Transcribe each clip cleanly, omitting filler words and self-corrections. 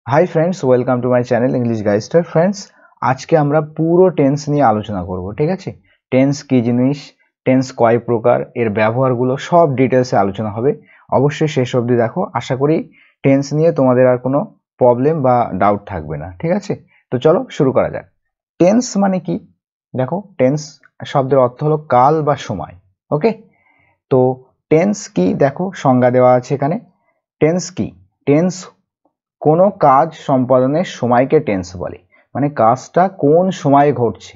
High friends welcome to my channel English गाइस्टर friends आज के আমরা পুরো টেন্স নিয়ে আলোচনা করব ঠিক আছে টেন্স কি জিনিস টেন্স কয় প্রকার এর ব্যবহারগুলো সব ডিটেইলসে আলোচনা হবে অবশ্যই শেষ অবধি দেখো আশা করি টেন্স নিয়ে তোমাদের আর কোনো প্রবলেম বা ডাউট থাকবে না ঠিক আছে তো চলো শুরু করা যাক টেন্স মানে কি দেখো টেন্স শব্দের অর্থ হলো কাল বা সময় ওকে তো টেন্স কি দেখো সংজ্ঞা দেওয়া আছে এখানে টেন্স কি টেন্স কোনো কাজ সম্পাদনের সময়কে টেন্স বলে মানে কাজটা কোন সময়ে ঘটছে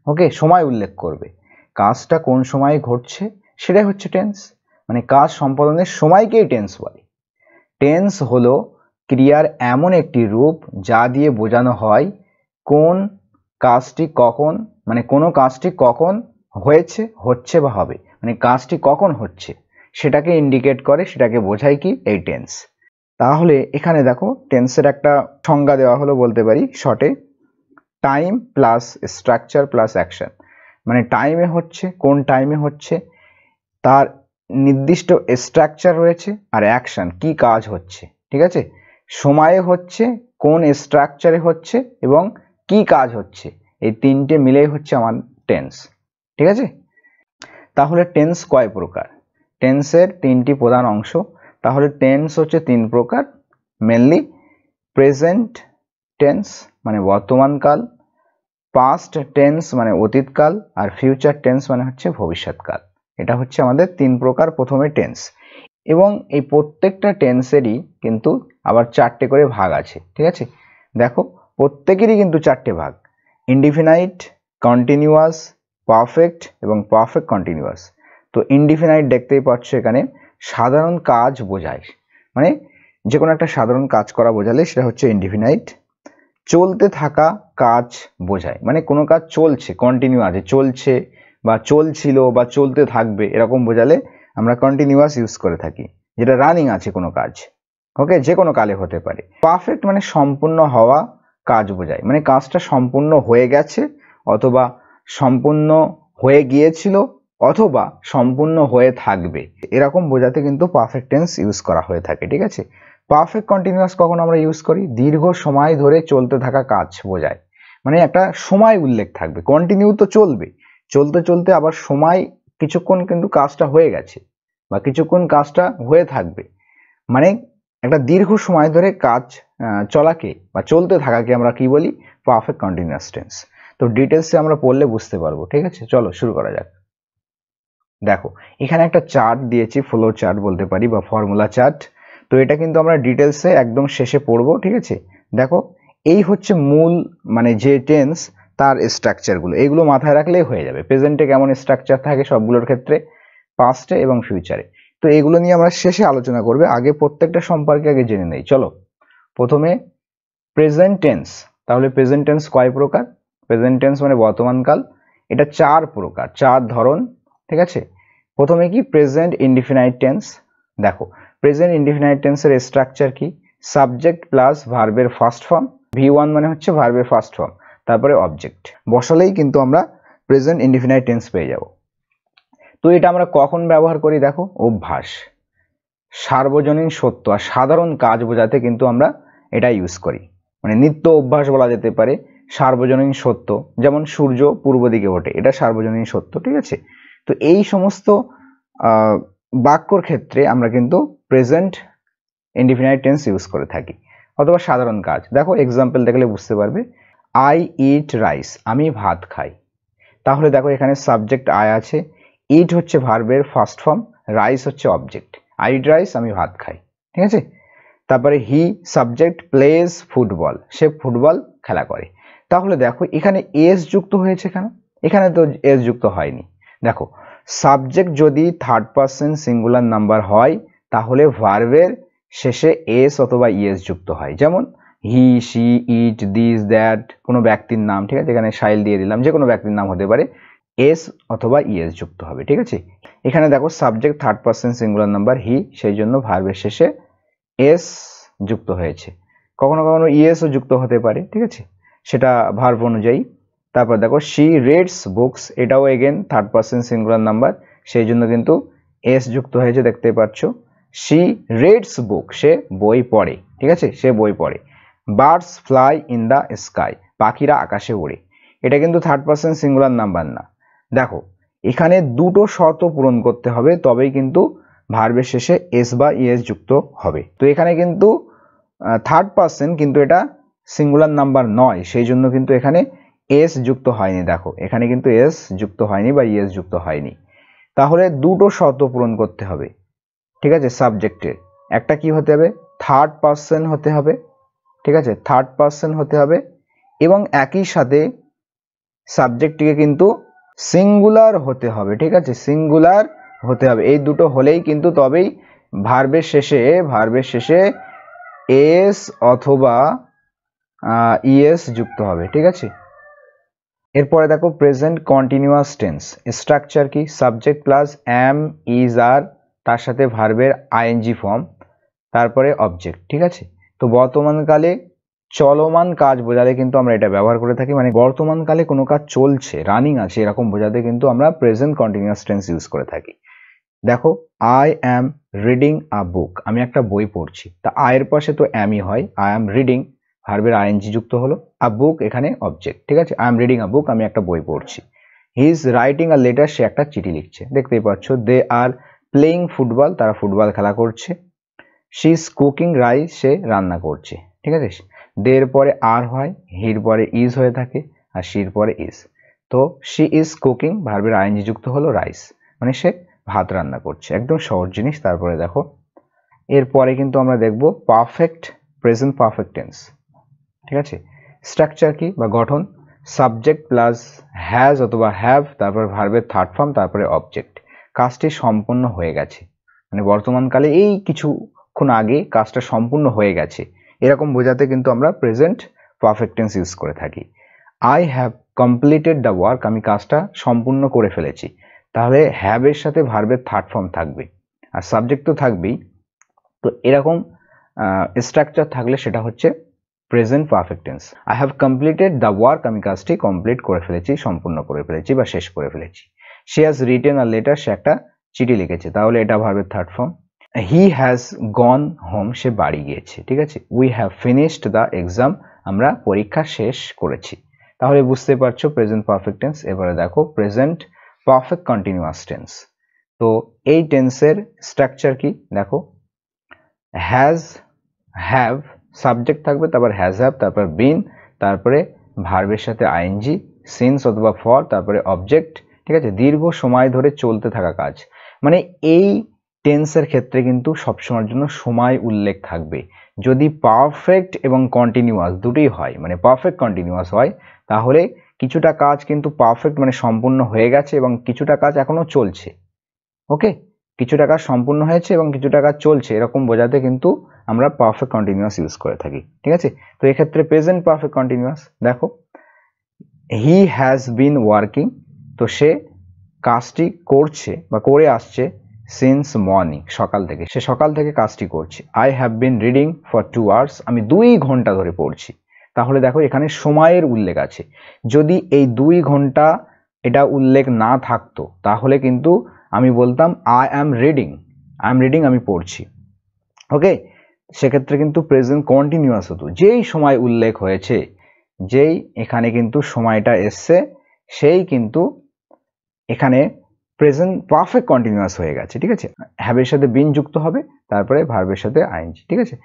ওকে সময় উল্লেখ করবে কাজটা কোন সময়ে ঘটছে সেটাই হচ্ছে টেন্স মানে কাজ সম্পাদনের সময়কেই টেন্স বলে টেন্স হলো ক্রিয়ার এমন একটি রূপ যা দিয়ে বোঝানো হয় কোন কাজটি কখন মানে কোনো কাজটি কখন হয়েছে হচ্ছে বা হবে মানে কাজটি কখন হচ্ছে সেটাকে ইন্ডিকেট করে সেটাকে বোঝায় কি এই টেন্স তাহলে এখানে দেখো টেন্সের একটা সংজ্ঞা দেওয়া হলো বলতে পারি শর্টে time plus structure plus action মানে টাইমে হচ্ছে কোন টাইমে হচ্ছে তার নির্দিষ্ট স্ট্রাকচার রয়েছে আর অ্যাকশন কি কাজ হচ্ছে ঠিক আছে সময়ে হচ্ছে কোন স্ট্রাকচারে হচ্ছে এবং কি কাজ হচ্ছে এই তিনটে মিলেই হচ্ছে আমার টেন্স ঠিক আছে তাহলে টেন্স কয় প্রকার টেন্সের তিনটি প্রধান অংশ তাহলে টেন্স হচ্ছে তিন প্রকার মেনলি প্রেজেন্ট টেন্স মানে বর্তমান কাল পাস্ট টেন্স মানে অতীতকাল আর ফিউচার টেন্স মানে হচ্ছে ভবিষ্যৎকাল এটা হচ্ছে আমাদের তিন প্রকার প্রথমে টেন্স এবং এই প্রত্যেকটা টেন্সেরই কিন্তু আবার চারটে করে ভাগ আছে ঠিক আছে দেখো প্রত্যেকেরই কিন্তু চারটে ভাগ ইনডিফিনাইট কন্টিনিউয়াস পারফেক্ট এবং পারফেক্ট কন্টিনিউয়াস তো ইনডিফিনাইট দেখতেই পাচ্ছ এখানে সাধারণ কাজ বোঝায় মানে যে কোনো একটা সাধারণ কাজ করা বোঝালে সেটা হচ্ছে ইনডিফিনাইট চলতে থাকা কাজ বোঝায় মানে কোনো কাজ চলছে কন্টিনিউ আছে চলছে বা চলছিল বা চলতে থাকবে এরকম বোঝালে আমরা কন্টিনিউয়াস ইউজ করে থাকি যেটা রানিং আছে কোনো কাজ ওকে যে কোনো কালে হতে পারে পারফেক্ট মানে সম্পূর্ণ হওয়া কাজ বোঝায় মানে কাজটা সম্পূর্ণ হয়ে গেছে অথবা সম্পূর্ণ হয়ে গিয়েছিল অথবা সম্পূর্ণ হয়ে থাকবে এরকম বোঝাতে কিন্তু পারফেক্ট টেন্স ইউজ করা হয়ে থাকে ঠিক আছে পারফেক্ট কন্টিনিউয়াস কখন আমরা ইউজ করি দীর্ঘ সময় ধরে চলতে থাকা কাজ বোঝায় মানে একটা সময় উল্লেখ থাকবে কন্টিনিউ তো চলবে চলতে চলতে আবার সময় কিছুক্ষণ কিন্তু কাজটা হয়ে গেছে বা কিছুক্ষণ কাজটা হয়ে থাকবে মানে একটা দীর্ঘ সময় ধরে কাজ চলাকে বা চলতে থাকাকে আমরা কি বলি পারফেক্ট কন্টিনিউয়াস টেন্স তো ডিটেলসে আমরা পড়লে বুঝতে পারবো ঠিক আছে চলো শুরু করা যাক দেখো এখানে একটা চার্ট দিয়েছি ফ্লো চার্ট বলতে পারি বা ফর্মুলা চার্ট তো এটা কিন্তু আমরা ডিটেলসে একদম শেষে পড়বো ঠিক আছে দেখো এই হচ্ছে মূল মানে যে টেন্স তার স্ট্রাকচারগুলো এইগুলো মাথায় রাখলেই হয়ে যাবে প্রেজেন্টে কেমন স্ট্রাকচার থাকে সবগুলোর ক্ষেত্রে পাস্টে এবং ফিউচারে তো এগুলো নিয়ে আমরা শেষে আলোচনা করবে আগে প্রত্যেকটা সম্পর্কে আগে জেনে নেই চলো প্রথমে প্রেজেন্ট টেন্স তাহলে প্রেজেন্ট টেন্স কয় প্রকার প্রেজেন্ট টেন্স মানে বর্তমানকাল এটা চার প্রকার চার ধরন ঠিক আছে প্রথমে কি প্রেজেন্ট ইনডিফিনাইট টেন্স দেখো প্রেজেন্ট ইনডিফিনাইট টেন্সের স্ট্রাকচার কি সাবজেক্ট প্লাস ভার্বের ফার্স্ট ফর্ম V1 মানে হচ্ছে ভার্বের ফার্স্ট ফর্ম তারপরে অবজেক্ট বসালেই কিন্তু আমরা প্রেজেন্ট ইনডিফিনাইট টেন্স পেয়ে যাব তো এটা আমরা কখন ব্যবহার করি দেখো অভ্যাস সার্বজনীন সত্য আর সাধারণ কাজ বোঝাতে কিন্তু আমরা এটা ইউজ করি মানে নিত্য অভ্যাস বলা যেতে পারে সার্বজনীন সত্য যেমন সূর্য পূর্ব দিকে ওঠে এটা সার্বজনীন সত্য ঠিক আছে তো এই সমস্ত বাক্যর ক্ষেত্রে আমরা কিন্তু প্রেজেন্ট ইনডিফিনাইট টেন্স ইউজ করে থাকি অথবা সাধারণ কাজ দেখো এক্সাম্পল দেখলে বুঝতে পারবে আই ইট রাইস আমি ভাত খাই তাহলে দেখো এখানে সাবজেক্ট আই আছে ইট হচ্ছে ভার্বের ফার্স্ট ফর্ম রাইস হচ্ছে অবজেক্ট আই ইট রাইস আমি ভাত খাই ঠিক আছে তারপরে হি সাবজেক্ট প্লেজ ফুটবল সে ফুটবল খেলা করে তাহলে দেখো এখানে এস যুক্ত হয়েছে কেন এখানে তো এস যুক্ত হয়নি দেখো সাবজেক্ট যদি থার্ড পারসন সিঙ্গুলার নাম্বার হয় তাহলে ভার্বের শেষে এস অথবা ইএস যুক্ত হয় যেমন he she it this that কোনো ব্যক্তির নাম ঠিক আছে এখানে শাইল দিয়ে দিলাম যে কোনো ব্যক্তির নাম হতে পারে এস অথবা ইএস যুক্ত হবে ঠিক আছে এখানে দেখো subject third person singular number he সেই জন্য ভার্বের শেষে এস যুক্ত হয়েছে কখনো কখনো ইএসও যুক্ত হতে পারে ঠিক আছে সেটা ভার্ব অনুযায়ী তারপর দেখো শি রিডস বুকস এটাও again third person singular number সেই জন্য কিন্তু এস যুক্ত হয়েছে দেখতে পাচ্ছ শি রিডস বুক সে বই পড়ে ঠিক আছে সে বই পড়ে birds fly in the sky, পাখিরা আকাশে ওড়ে। এটা কিন্তু থার্ড পারসন সিঙ্গুলার নাম্বার না। দেখো এখানে দুটো শর্ত পূরণ করতে হবে, তবেই কিন্তু ভার্বের শেষে এস বা ইএস যুক্ত হবে। তো এখানে কিন্তু থার্ড পারসন, কিন্তু এটা সিঙ্গুলার নাম্বার নয়, সেই জন্য কিন্তু এখানে এস যুক্ত হয়নি। দেখো এখানে কিন্তু এস যুক্ত হয়নি বা ইএস যুক্ত হয়নি। তাহলে দুটো শর্ত পূরণ করতে হবে, ঠিক আছে। সাবজেক্টের একটা কি হতে হবে, থার্ড পারসন হতে হবে, ঠিক আছে, থার্ড পারসন হতে হবে, এবং একই সাথে সাবজেক্টটিকে কিন্তু সিঙ্গুলার হতে হবে, ঠিক আছে, সিঙ্গুলার হতে হবে। এই দুটো হলেই কিন্তু তবেই ভার্বের শেষে এস অথবা ইএস যুক্ত হবে, ঠিক আছে। এরপরে দেখো প্রেজেন্ট কন্টিনিউয়াস টেন্স স্ট্রাকচার কি, সাবজেক্ট প্লাস এম ইজ আর, তার সাথে ভার্বের আইএনজি ফর্ম, তারপরে অবজেক্ট, ঠিক আছে। তো বর্তমানকালে চলমান কাজ বোঝাতে কিন্তু আমরা এটা ব্যবহার করে থাকি, মানে বর্তমানকালে কোনো কাজ চলছে, রানিং আছে, এরকম বোঝাতে কিন্তু আমরা প্রেজেন্ট কন্টিনিউয়াস টেন্স ইউজ করে থাকি। দেখো আই অ্যাম রিডিং আ বুক, আমি একটা বই পড়ছি, তা আয়ের পাশে তো অ্যামই হয়, আই অ্যাম রিডিং ভার্বের আইএনজি যুক্ত হলো, আ বুক এখানে অবজেক্ট, ঠিক আছে। আই অ্যাম রিডিং আ বুক, আমি একটা বই পড়ছি। He is writing a letter, সে একটা চিঠি লিখছে, দেখতেই পাচ্ছ। দে আর প্লেইং ফুটবল, তারা ফুটবল খেলা করছে। শি ইজ কুকিং রাইস, সে রান্না করছে, ঠিক আছে। দের পরে আর হয়, হির পরে ইজ হয়ে থাকে, আর শির পরে ইজ। তো শি ইজ কুকিং ভার্বের আইএনজি যুক্ত হলো রাইস, মানে সে ভাত রান্না করছে, একদম সহজ জিনিস। তারপরে দেখো এরপরে কিন্তু আমরা দেখব পারফেক্ট প্রেজেন্ট পারফেক্ট টেন্স, ঠিক আছে। স্ট্রাকচার কি বা গঠন, সাবজেক্ট প্লাস হ্যাজ অথবা হ্যাভ, তারপর ভার্বের থার্ড ফর্ম, তারপরে অবজেক্ট। কাজটি সম্পন্ন হয়ে গেছে, মানে বর্তমানকালে এই কিছুক্ষণ আগে কাজটা সম্পূর্ণ হয়ে গেছে, এরকম বোঝাতে কিন্তু আমরা প্রেজেন্ট পারফেক্ট টেন্স ইউজ করে থাকি। I have completed the work, আমি কাজটা সম্পূর্ণ করে ফেলেছি। তাহলে হ্যাভ এর সাথে ভার্বের থার্ড ফর্ম থাকবে, আর সাবজেক্ট তো থাকবেই। তো এরকম স্ট্রাকচার থাকলে সেটা হচ্ছে present perfect tense. I have completed the work, আমি কাজটি কমপ্লিট করে ফেলেছি, সম্পূর্ণ করে ফেলেছি বা শেষ করে ফেলেছি। She has written a letter, সে একটা চিঠি লিখেছে, তাহলে এটা ভার্বের third form. He has gone home, সে বাড়ি গিয়েছে, ঠিক আছে। We have finished the exam, আমরা পরীক্ষা শেষ করেছি। তাহলে বুঝতে পারছো প্রেজেন্ট পারফেক্ট টেন্স। এবারে দেখো প্রেজেন্ট পারফেক্ট কন্টিনিউয়াস টেন্স। তো এই টেন্সের স্ট্রাকচার কি দেখো, হ্যাজ হ্যাভ সাবজেক্ট থাকবে, তারপর হ্যাজ হ্যাভ, তারপর বিন, তারপরে ভার্বের সাথে আইএনজি, সিন্স অথবা ফর, তারপরে অবজেক্ট, ঠিক আছে। দীর্ঘ সময় ধরে চলতে থাকা কাজ, মানে এই টেন্সের ক্ষেত্রে কিন্তু সবসময়ের জন্য সময় উল্লেখ থাকবে। যদি পারফেক্ট এবং কন্টিনিউয়াস দুটোই হয়, মানে পারফেক্ট কন্টিনিউয়াস হয়, তাহলে কিছুটা কাজ কিন্তু পারফেক্ট মানে সম্পূর্ণ হয়ে গেছে এবং কিছুটা কাজ এখনো চলছে, ওকে। কিছুটা কাজ সম্পূর্ণ হয়েছে এবং কিছুটা কাজ চলছে, এরকম বোঝাতে কিন্তু আমরা পারফেক্ট কন্টিনিউয়াস ইউজ করে থাকি, ঠিক আছে। তো এক্ষেত্রে প্রেজেন্ট পারফেক্ট কন্টিনিউয়াস দেখো, হি হ্যাজ বিন ওয়ার্কিং, তো সে কাজটি করছে বা করে আসছে, সিন্স মর্নিং সকাল থেকে, সে সকাল থেকে কাজটি করছে। I have been reading for 2 hours, আমি 2 ঘন্টা ধরে পড়ছি। তাহলে দেখো এখানে সময়ের উল্লেখ আছে, যদি এই 2 ঘন্টা এটা উল্লেখ না থাকতো তাহলে কিন্তু আমি বলতাম আই অ্যাম রিডিং, আমি পড়ছি, ওকে। সেক্ষেত্রে কিন্তু প্রেজেন্ট কন্টিনিউয়াস হতো, যেই সময় উল্লেখ হয়েছে, যেই এখানে কিন্তু সময়টা এসছে, সেই কিন্তু এখানে প্রেজেন্ট পারফেক্ট কন্টিনিউয়াস হয়ে গেছে, ঠিক আছে। হ্যাভের সাথে বিন যুক্ত হবে, তারপরে ভার্বের সাথে আইএনজি, ঠিক আছে।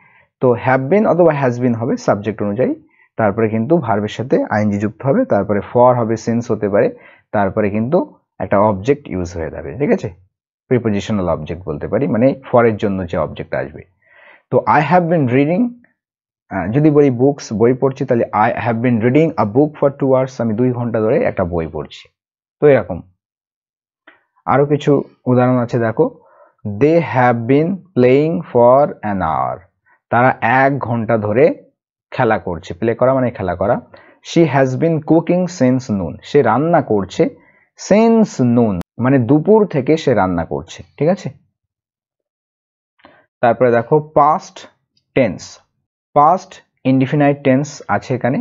তো হ্যাভ বিন অথবা হ্যাজ বিন হবে সাবজেক্ট অনুযায়ী, তারপরে কিন্তু ভার্বের সাথে আইএনজি যুক্ত হবে, তারপরে ফর হবে, সিন্স হতে পারে, তারপরে কিন্তু একটা অবজেক্ট ইউজ হয়ে যাবে, ঠিক আছে। প্রিপোজিশনাল অবজেক্ট বলতে পারি, মানে ফরের জন্য যে অবজেক্ট আসবে। তো আই হ্যাভ বিন রিডিং, যদি বলি বুকস, বই পড়ছি, তাহলে I have been reading a book for 2 hours, আমি 2 ঘন্টা ধরে একটা বই পড়ছি। তো এরকম আরো কিছু উদাহরণ আছে দেখো, they have been playing for an hour, তারা 1 ঘন্টা ধরে খেলা করছে, প্লে করা মানে খেলা করা। She has been cooking since নুন, সে রান্না করছে সিন্স নুন, মানে দুপুর থেকে সে রান্না করছে, ঠিক আছে। তারপরে দেখো past tense, past indefinite tense আছে এখানে,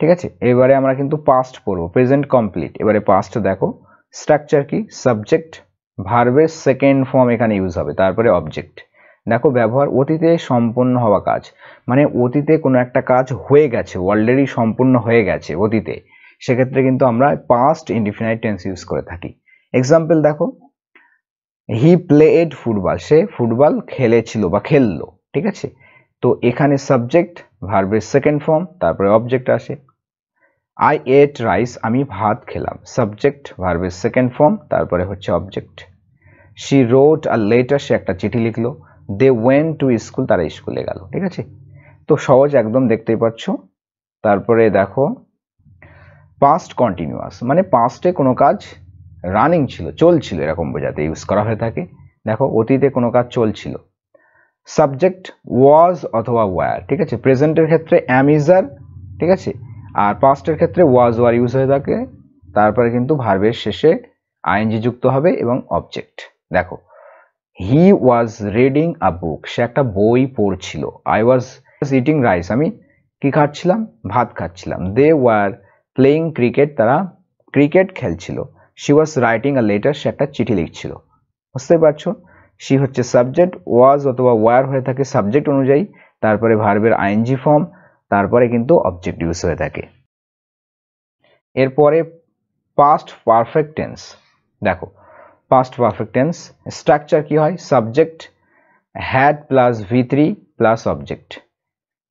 ঠিক আছে। এবারে আমরা কিন্তু পাস্ট পড়বো, প্রেজেন্ট কমপ্লিট। এবারে পাস্ট দেখো, স্ট্রাকচার কি, সাবজেক্ট ভার্বের সেকেন্ড ফর্ম এখানে ইউজ হবে, তারপরে অবজেক্ট। দেখো ব্যবহার অতীতে সম্পন্ন হওয়া কাজ, মানে অতীতে কোনো একটা কাজ হয়ে গেছে, অলরেডি সম্পূর্ণ হয়ে গেছে অতীতে, সেক্ষেত্রে কিন্তু আমরা পাস্ট ইনডিফিনাইট টেন্স ইউজ করে থাকি। এক্সাম্পল দেখো, হি প্লেড ফুটবল, সে ফুটবল খেলেছিল বা খেললো, ঠিক আছে। তো এখানে সাবজেক্ট, ভার্বের সেকেন্ড ফর্ম, তারপরে অবজেক্ট আসে। আই এট রাইস, আমি ভাত খেলাম, সাবজেক্ট, ভার্বের সেকেন্ড ফর্ম, তারপরে হচ্ছে অবজেক্ট। শি রোট আ লেটার, সে একটা চিঠি লিখলো। দে ওয়েন্ট টু স্কুল, তারা স্কুলে গেল, ঠিক আছে। তো সহজ একদম, দেখতেই পাচ্ছ। তারপরে দেখো পাস্ট কন্টিনিউয়াস, মানে পাস্টে কোনো কাজ রানিং ছিল, চলছিল, এরকম বোঝাতে ইউজ করা হয়ে থাকে। দেখো অতীতে কোনো কাজ চলছিল, সাবজেক্ট ওয়াজ অথবা ওয়্যার, ঠিক আছে। প্রেজেন্টের ক্ষেত্রে অ্যাম ইজ আর, ঠিক আছে। আর পাস্টের ক্ষেত্রে ওয়াজ ওয়ার ইউজ হয়ে থাকে। তারপরে কিন্তু ভার্বের শেষে আইএনজি যুক্ত হবে এবং অবজেক্ট। দেখো হি ওয়াজ রিডিং আ বুক, সে একটা বই পড়ছিল। আই ওয়াজ ইটিং রাইস, আমি কি খাচ্ছিলাম, ভাত খাচ্ছিলাম। দে ওয়ার প্লেইং ক্রিকেট, তারা ক্রিকেট খেলছিল। She was writing a letter, সে একটা চিঠি লিখছিল। বুঝতে পারছো, শি হচ্ছে সাবজেক্ট, ওয়াজ অথবা ওয়ার হয়ে থাকে সাবজেক্ট অনুযায়ী, তারপরে ভার্বের আইএনজি ফর্ম, তারপরে কিন্তু অবজেক্ট ইউজ হয়ে থাকে। এরপরে পাস্ট পারফেক্ট টেন্স। দেখো পাস্ট পারফেক্ট টেন্স স্ট্রাকচার কি হয়, subject had plus V3 plus object.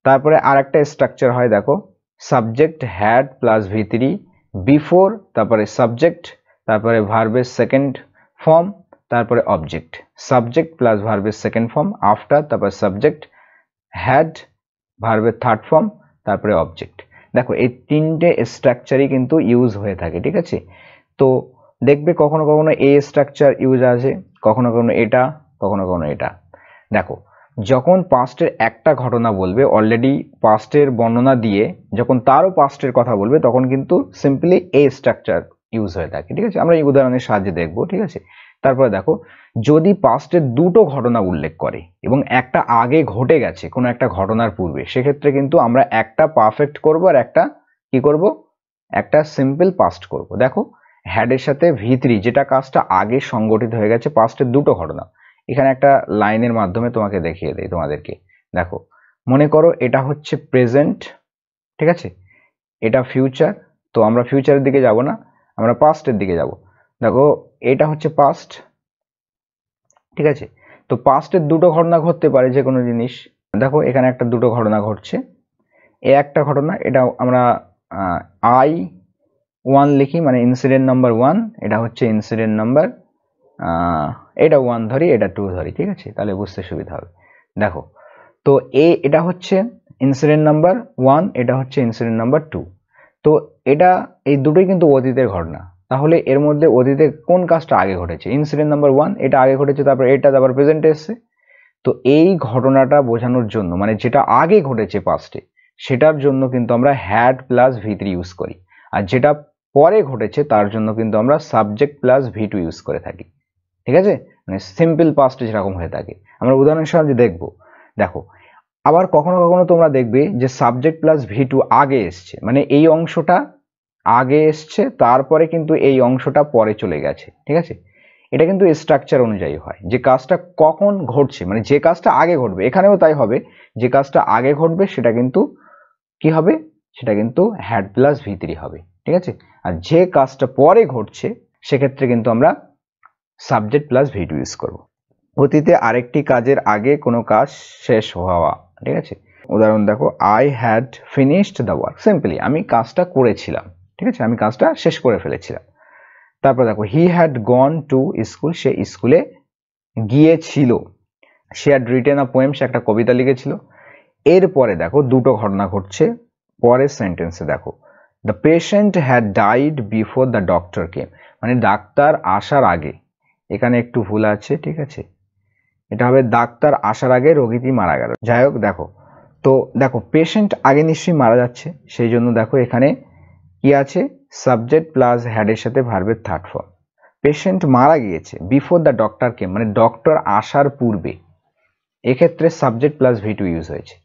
তারপরে আরেকটা স্ট্রাকচার হয়, দেখো subject had plus V3 before, তারপরে সাবজেক্ট, তারপরে ভার্বের সেকেন্ড ফর্ম, তারপরে অবজেক্ট। সাবজেক্ট প্লাস ভার্বের সেকেন্ড ফর্ম আফটার, তারপরে সাবজেক্ট, হ্যাড, ভার্বের থার্ড ফর্ম, তারপরে অবজেক্ট। দেখো এই তিনটে স্ট্রাকচারই কিন্তু ইউজ হয়ে থাকে, ঠিক আছে। তো দেখবে কখনো কখনো এই স্ট্রাকচার ইউজ আছে, কখনো কখনো এটা, কখনো কখনো এটা। দেখো যখন পাস্টের একটা ঘটনা বলবে, অলরেডি পাস্টের বর্ণনা দিয়ে যখন তারও পাস্টের কথা বলবে, তখন কিন্তু সিম্পলি এই স্ট্রাকচার ইউজ হয়ে থাকে, ঠিক আছে। আমরা এই উদাহরণের সাহায্যে দেখবো, ঠিক আছে। তারপরে দেখো যদি পাস্টের দুটো ঘটনা উল্লেখ করে এবং একটা আগে ঘটে গেছে কোনো একটা ঘটনার পূর্বে, সেক্ষেত্রে কিন্তু আমরা একটা পারফেক্ট করব আর একটা কি করব, একটা সিম্পল পাস্ট করব। দেখো হ্যাডের সাথে V3, যেটা কাজটা আগে সংগঠিত হয়ে গেছে, পাস্টের দুটো ঘটনা। এখানে একটা লাইনের মাধ্যমে তোমাকে দেখিয়ে দেই তোমাদেরকে। দেখো মনে করো এটা হচ্ছে প্রেজেন্ট, ঠিক আছে, এটা ফিউচার। তো আমরা ফিউচারের দিকে যাব না, আমরা পাস্টের দিকে যাব। দেখো এটা হচ্ছে পাস্ট, ঠিক আছে। তো পাস্টের দুটো ঘটনা ঘটতে পারে যে কোনো জিনিস। দেখো এখানে একটা দুটো ঘটনা ঘটছে, এ একটা ঘটনা, এটা আমরা I1 লিখি, মানে ইনসিডেন্ট নাম্বার 1, এটা হচ্ছে ইনসিডেন্ট নাম্বার, এটা 1 ধরি, এটা 2 ধরি, ঠিক আছে, তাহলে বুঝতে সুবিধা হবে। দেখো তো এটা হচ্ছে ইনসিডেন্ট নাম্বার 1, এটা হচ্ছে ইনসিডেন্ট নাম্বার 2। তো এটা এই দুটোই কিন্তু অতীতের ঘটনা। তাহলে এর মধ্যে অতীতে কোন কাজটা আগে ঘটেছে, ইনসিডেন্ট নাম্বার 1 এটা আগে ঘটেছে, তারপর এটা আবার প্রেজেন্টে এসছে। তো এই ঘটনাটা বোঝানোর জন্য, মানে যেটা আগে ঘটেছে পাস্টে, সেটার জন্য কিন্তু আমরা হ্যাড প্লাস V3 ইউজ করি। আর যেটা পরে ঘটেছে তার জন্য কিন্তু আমরা সাবজেক্ট প্লাস V2 ইউজ করে থাকি, ঠিক আছে। মানে সিম্পল পাস্টে যেরকম হয়ে থাকে, আমরা উদাহরণের সাহায্যে দেখবো। দেখো আবার কখনো কখনো তোমরা দেখবে যে সাবজেক্ট প্লাস V2 আগে এসছে, মানে এই অংশটা আগে এসছে, তারপরে কিন্তু এই অংশটা পরে চলে গেছে, ঠিক আছে। এটা কিন্তু স্ট্রাকচার অনুযায়ী হয়, যে কাজটা কখন ঘটছে, মানে যে কাজটা আগে ঘটবে, এখানেও তাই হবে, যে কাজটা আগে ঘটবে সেটা কিন্তু কি হবে, সেটা কিন্তু হ্যাড প্লাস V3 হবে, ঠিক আছে। আর যে কাজটা পরে ঘটছে সেক্ষেত্রে কিন্তু আমরা সাবজেক্ট প্লাস V2 ইউজ করব। অতীতে আরেকটি কাজের আগে কোনো কাজ শেষ হওয়া, ঠিক আছে। উদাহরণ দেখো, I had finished the work, simply আমি কাজটা করেছিলাম, ঠিক আছে, আমি কাজটা শেষ করে ফেলেছিলাম। তারপর দেখো he had gone to school, সে স্কুলে গিয়েছিল। She had written a poem, সে একটা কবিতা লিখেছিল। এরপরে দেখো দুটো ঘটনা ঘটছে পরের সেন্টেন্সে। দেখো the patient had died before the doctor came, মানে ডাক্তার আসার আগে, এখানে একটু ভুল আছে, ঠিক আছে, এটা হবে ডাক্তার আসার আগে রোগীটি মারা গেল। যাই হোক দেখো, তো দেখো পেশেন্ট আগে নিশ্চয়ই মারা যাচ্ছে, সেই জন্য দেখো এখানে কি আছে, সাবজেক্ট প্লাস হ্যাডের সাথে ভার্বের থার্ড ফর্ম। পেশেন্ট মারা গিয়েছে, বিফোর দ্য ডক্টর কেম, মানে ডক্টর আসার পূর্বে, এক্ষেত্রে সাবজেক্ট প্লাস V2 ইউজ হয়েছে।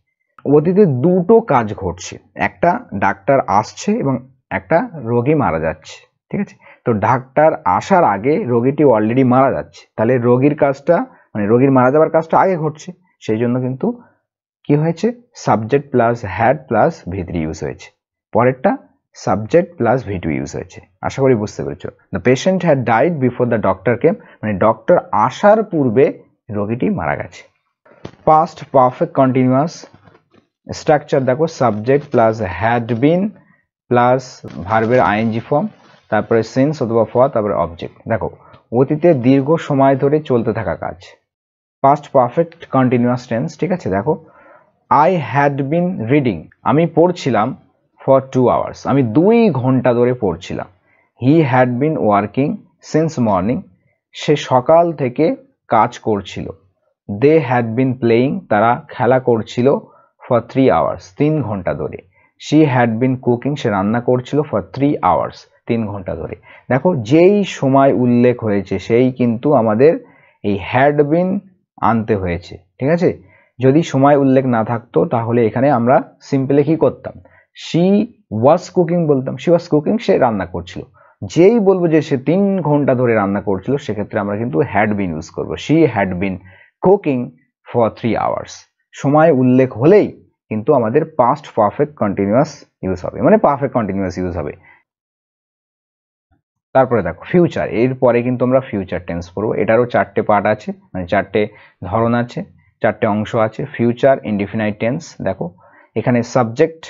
অতীতে দুটো কাজ ঘটছে, একটা ডাক্তার আসছে এবং একটা রোগী মারা যাচ্ছে, ঠিক আছে। তো ডাক্তার আসার আগে রোগীটি অলরেডি মারা যাচ্ছে, তাহলে রোগীর কাজটা মানে রোগীর মারা যাবার কাজটা আগে ঘটছে, সেই জন্য কিন্তু কি হয়েছে, subject plus had plus V3 use হয়েছে। পরেরটা সাবজেক্ট প্লাস V2 ইউজ হয়েছে। আশা করি বুঝতে পেরেছো। The patient had died before the doctor came, মানে ডক্টর আসার পূর্বে রোগীটি মারা গেছে। পাস্ট পারফেক্ট কন্টিনিউয়াস স্ট্রাকচার দেখো, subject plus had been plus ভার্বের আইএনজি ফর্ম, তারপরে সিন্স অথবা ফর, তারপরে অবজেক্ট। দেখো অতীতে দীর্ঘ সময় ধরে চলতে থাকা কাজ, পাস্ট পারফেক্ট কন্টিনিউয়াস টেন্স, ঠিক আছে। দেখো আই হ্যাড বিন রিডিং, আমি পড়ছিলাম, ফর 2 আওয়ার্স, আমি 2 ঘন্টা ধরে পড়ছিলাম। He had been working since morning, সে সকাল থেকে কাজ করছিল। দে হ্যাড বিন প্লেয়িং, তারা খেলা করছিল, ফর 3 আওয়ার্স, 3 ঘন্টা ধরে। শি হ্যাড বিন কুকিং, সে রান্না করছিল, ফর 3 আওয়ার্স, 3 ঘন্টা ধরে। দেখো যেই সময় উল্লেখ হয়েছে সেই কিন্তু আমাদের এই হ্যাড বিন আনতে হয়েছে, ঠিক আছে। যদি সময় উল্লেখ না থাকতো তাহলে এখানে আমরা সিম্পলি কি করতাম, শি ওয়াজ কুকিং বলতাম, শি ওয়াজ কুকিং, সে রান্না করছিল। যেই বলবো যে সে 3 ঘন্টা ধরে রান্না করছিল, সেক্ষেত্রে আমরা কিন্তু হ্যাড বিন ইউজ করব, she had been cooking for 3 hours. সময় উল্লেখ হলেই কিন্তু আমাদের পাস্ট পারফেক্ট কন্টিনিউয়াস ইউজ হবে, মানে পারফেক্ট কন্টিনিউয়াস ইউজ হবে। তারপরে দেখো ফিউচার, এরপরে কিন্তু আমরা ফিউচার টেন্স পড়বো। এটারও 4টে পার্ট আছে, মানে 4টে ধরন আছে, 4টে অংশ আছে। ফিউচার ইনডিফিনাইট টেন্স, দেখো এখানে সাবজেক্ট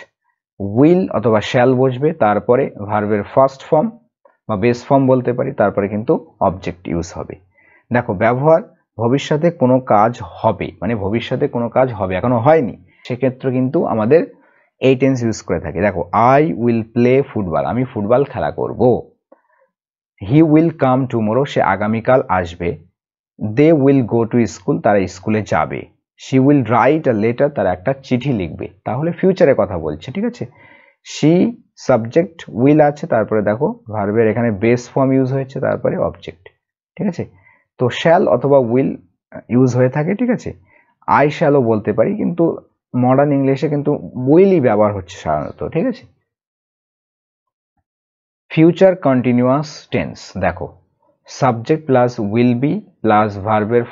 উইল অথবা শ্যাল বসবে, তারপরে ভার্বের ফার্স্ট ফর্ম বা বেস ফর্ম বলতে পারি, তারপরে কিন্তু অবজেক্ট ইউজ হবে। দেখো ব্যবহার, ভবিষ্যতে কোনো কাজ হবে, মানে ভবিষ্যতে কোনো কাজ হবে, এখনো হয়নি, সেক্ষেত্রে কিন্তু আমাদের এই টেন্স ইউজ করে থাকি। দেখো আই উইল প্লে ফুটবল, আমি ফুটবল খেলা করব। হি উইল কাম টুমোরো, সে আগামীকাল আসবে। They will go to school, তারা স্কুলে যাবে। She will write a letter, তারা একটা চিঠি লিখবে। তাহলে ফিউচারের কথা বলছে, ঠিক আছে। শি সাবজেক্ট, উইল আছে, তারপরে দেখো ভার্বের এখানে বেস ফর্ম ইউজ হয়েছে, তারপরে অবজেক্ট, ঠিক আছে। তো শ্যাল অথবা উইল ইউজ হয়ে থাকে, ঠিক আছে। আই শ্যালও বলতে পারি, কিন্তু মডার্ন ইংলিশে কিন্তু উইলই ব্যবহার হচ্ছে সাধারণত, ঠিক আছে। ফিউচার কন্টিনিউয়াস টেন্স, দেখো subject plus will be plus ভার্বের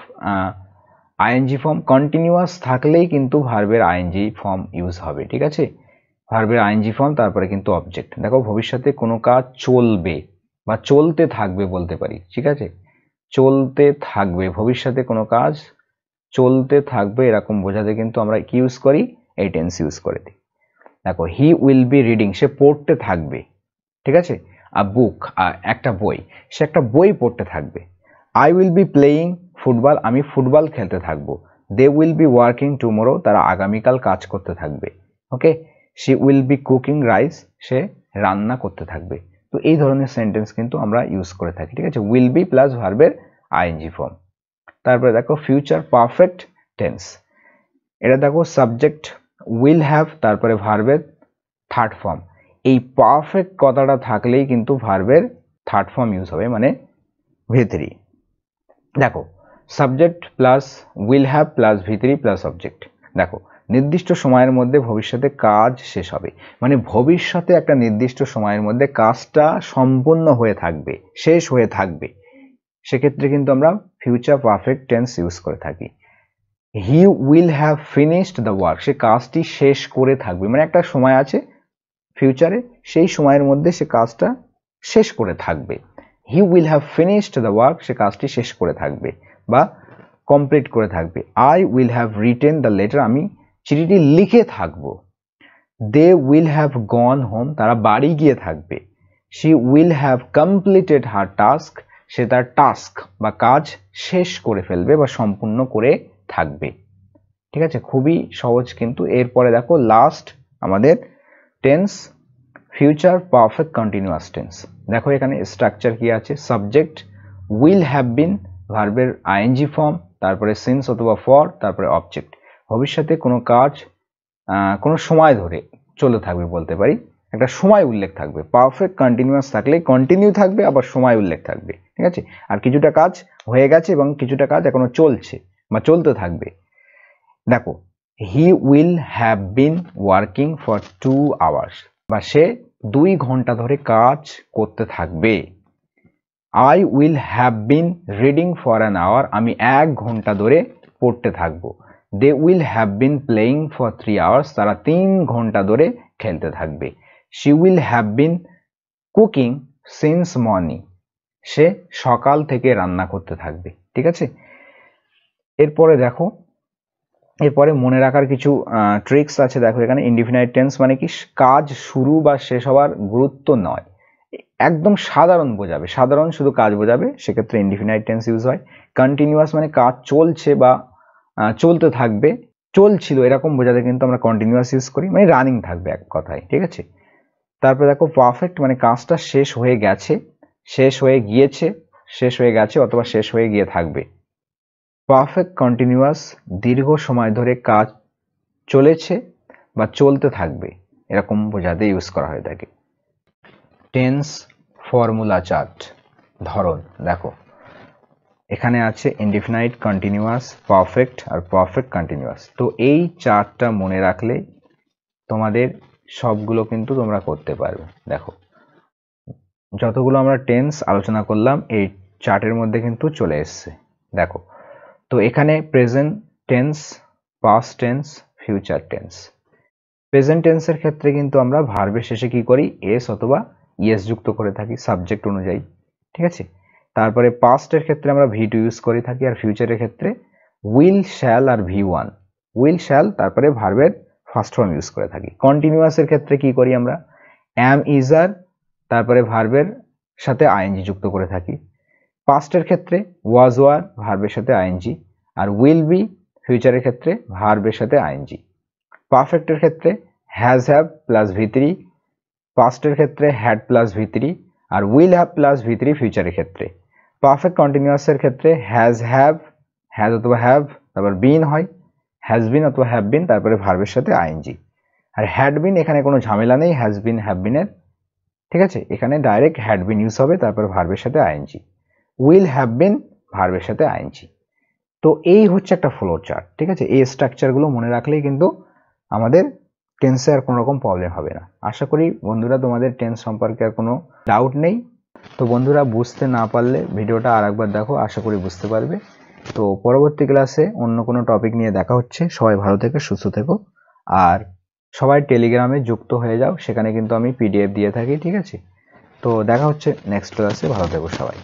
আইএনজি ফর্ম, কন্টিনিউয়াস থাকলেই কিন্তু ভার্বের আইএনজি ফর্ম ইউজ হবে, ঠিক আছে। ভার্বের আইএনজি ফর্ম, তারপরে কিন্তু অবজেক্ট। দেখো ভবিষ্যতে কোনো কাজ চলবে বা চলতে থাকবে বলতে পারি, ঠিক আছে। চলতে থাকবে, ভবিষ্যতে কোনো কাজ চলতে থাকবে এরকম বোঝাতে কিন্তু আমরা কি ইউজ করি, এই টেন্স ইউজ করে দিই। দেখো হি উইল বি রিডিং, সে পড়তে থাকবে, ঠিক আছে। আ বুক, একটা বই, সে একটা বই পড়তে থাকবে। I will be playing football, আমি ফুটবল খেলতে থাকবো। They will be working tomorrow, তারা আগামীকাল কাজ করতে থাকবে। Okay, she will be cooking rice, সে রান্না করতে থাকবে। তো এই ধরনের সেন্টেন্স কিন্তু আমরা ইউজ করে থাকি, ঠিক আছে। উইল বি প্লাস ভার্বের আইএনজি ফর্ম। তারপরে দেখো ফিউচার পারফেক্ট টেন্স, এটা দেখো সাবজেক্ট উইল হ্যাভ, তারপরে ভার্বের থার্ড ফর্ম। এই পারফেক্ট কথাটা থাকলেই কিন্তু ভার্বের থার্ড ফর্ম ইউজ হবে, মানে V3। দেখো subject plus will have plus V3 plus object. দেখো নির্দিষ্ট সময়ের মধ্যে ভবিষ্যতে কাজ শেষ হবে, মানে ভবিষ্যতে একটা নির্দিষ্ট সময়ের মধ্যে কাজটা সম্পূর্ণ হয়ে থাকবে, শেষ হয়ে থাকবে, সেক্ষেত্রে কিন্তু আমরা ফিউচার পারফেক্ট টেন্স ইউজ করে থাকি। He will have finished the work, সে কাজটি শেষ করে থাকবে, মানে একটা সময় আছে ফিউচারে, সেই সময়ের মধ্যে সে কাজটা শেষ করে থাকবে। He will have finished the work, সে কাজটি শেষ করে থাকবে বা কমপ্লিট করে থাকবে। I will have written the letter, আমি চিঠিটি লিখে থাকবো। They will have gone home, তারা বাড়ি গিয়ে থাকবে। She will have completed her task, সে তার টাস্ক বা কাজ শেষ করে ফেলবে বা সম্পূর্ণ করে থাকবে, ঠিক আছে। খুবই সহজ কিন্তু। এরপরে দেখো লাস্ট আমাদের tense future perfect continuous tense. দেখো এখানে স্ট্রাকচার কি আছে, সাবজেক্ট উইল হ্যাভ বিন, ভার্বের আইএনজি ফর্ম, তারপরে সিন্স অথবা ফর, তারপরে অবজেক্ট। ভবিষ্যতে কোনো কাজ কোনো সময় ধরে চলে থাকবে বলতে পারি, একটা সময় উল্লেখ থাকবে। পারফেক্ট কন্টিনিউয়াস থাকলে কন্টিনিউ থাকবে, আবার সময় উল্লেখ থাকবে, ঠিক আছে। আর কিছুটা কাজ হয়ে গেছে এবং কিছুটা কাজ এখনো চলছে বা চলতে থাকবে। দেখো he will have been working for 2 hours, বা সে 2 ঘন্টা ধরে কাজ করতে থাকবে। I will have been reading for an hour, আমি 1 ঘন্টা ধরে পড়তে থাকবো। They will have been playing for 3 hours, তারা 3 ঘন্টা ধরে খেলতে থাকবে। She will have been cooking since morning, সে সকাল থেকে রান্না করতে থাকবে। ঠিক আছে, এরপরে দেখো, এরপরে মনে রাখার কিছু ট্রিক্স আছে। দেখো এখানে ইনডিফিনাইট টেন্স মানে কি, কাজ শুরু বা শেষ হওয়ার গুরুত্ব নয়, একদম সাধারণ বোঝাবে, সাধারণ শুধু কাজ বোঝাবে, সেক্ষেত্রে ইনডিফিনাইট টেন্স ইউজ হয়। কন্টিনিউয়াস মানে কাজ চলছে বা চলতে থাকবে, চলছিল এরকম বোঝাতে কিন্তু আমরা কন্টিনিউয়াস ইউজ করি, মানে রানিং থাকবে এক কথায়। ঠিক আছে, তারপরে দেখো পারফেক্ট মানে কাজটা শেষ হয়ে গেছে, শেষ হয়ে গিয়েছে, শেষ হয়ে গেছে অথবা শেষ হয়ে গিয়ে থাকবে। পারফেক্ট কন্টিনিউয়াস দীর্ঘ সময় ধরে কাজ চলেছে বা চলতে থাকবে এরকম বোঝাতে ইউজ করা হয়ে থাকে। টেন্স ফর্মুলা চার্ট ধরন দেখো, এখানে আছে ইনডিফিনাইট, কন্টিনিউয়াস, পারফেক্ট আর পারফেক্ট কন্টিনিউয়াস। তো এই চার্টটা মনে রাখলে তোমাদের সবগুলো কিন্তু তোমরা করতে পারবে। দেখো যতগুলো আমরা টেন্স আলোচনা করলাম এই চার্টের মধ্যে কিন্তু চলে এসছে। দেখো, তো এখানে present tense, past tense, future tense. Present টেন্সের ক্ষেত্রে কিন্তু আমরা ভার্বের শেষে কি করি, এস অথবা ইয়েস যুক্ত করে থাকি সাবজেক্ট অনুযায়ী। ঠিক আছে, তারপরে পাস্টের ক্ষেত্রে আমরা ভি টু ইউজ করে থাকি, আর ফিউচারের ক্ষেত্রে উইল, শ্যাল আর ভি ওয়ান, উইল, শ্যাল তারপরে ভার্বের ফার্স্ট ফর্ম ইউজ করে থাকি। কন্টিনিউয়াসের ক্ষেত্রে কি করি আমরা, অ্যাম, ইজ, আর তারপরে ভার্বের সাথে আইএনজি যুক্ত করে থাকি। পাস্টের ক্ষেত্রে ওয়াজ, ওয়ার ভার্বের সাথে আইএনজি, আর উইল বি ফিউচারের ক্ষেত্রে ভার্বের সাথে আইএনজি। পারফেক্টের ক্ষেত্রে হ্যাজ, হ্যাভ প্লাস ভি3, পাস্টের ক্ষেত্রে হ্যাড প্লাস ভি3, আর উইল হ্যাভ প্লাস ভি3 ফিউচারের ক্ষেত্রে। পারফেক্ট কন্টিনিউয়াসের ক্ষেত্রে হ্যাজ, হ্যাভ, হ্যাজ অথবা হ্যাভ তারপর বিন হয়, হ্যাজ বিন অথবা হ্যাভ বিন তারপরে ভার্বের সাথে আইএনজি। আর হ্যাড বিন এখানে কোনো ঝামেলা নেই হ্যাজ বিন, হ্যাভ বিনের। ঠিক আছে, এখানে ডাইরেক্ট হ্যাড বিন ইউজ হবে তারপর ভার্বের সাথে আইএনজি। উইল হ্যাভ বিন ভার্বের সাথে আইএনজি। তো এই হচ্ছে একটা ফ্লো চার্ট। ঠিক আছে, এই স্ট্রাকচারগুলো মনে রাখলেই কিন্তু আমাদের টেন্সে আর কোনো রকম প্রবলেম হবে না। আশা করি বন্ধুরা তোমাদের টেন্স সম্পর্কে আর কোনো ডাউট নেই। তো বন্ধুরা বুঝতে না পারলে ভিডিওটা আর একবার দেখো, আশা করি বুঝতে পারবে। তো পরবর্তী ক্লাসে অন্য কোনো টপিক নিয়ে দেখা হচ্ছে। সবাই ভালো থেকো, সুস্থ থেকো, আর সবাই টেলিগ্রামে যুক্ত হয়ে যাও, সেখানে কিন্তু আমি পিডিএফ দিয়ে থাকি। ঠিক আছে, তো দেখা হচ্ছে নেক্সট ক্লাসে, ভালো থেকো সবাই।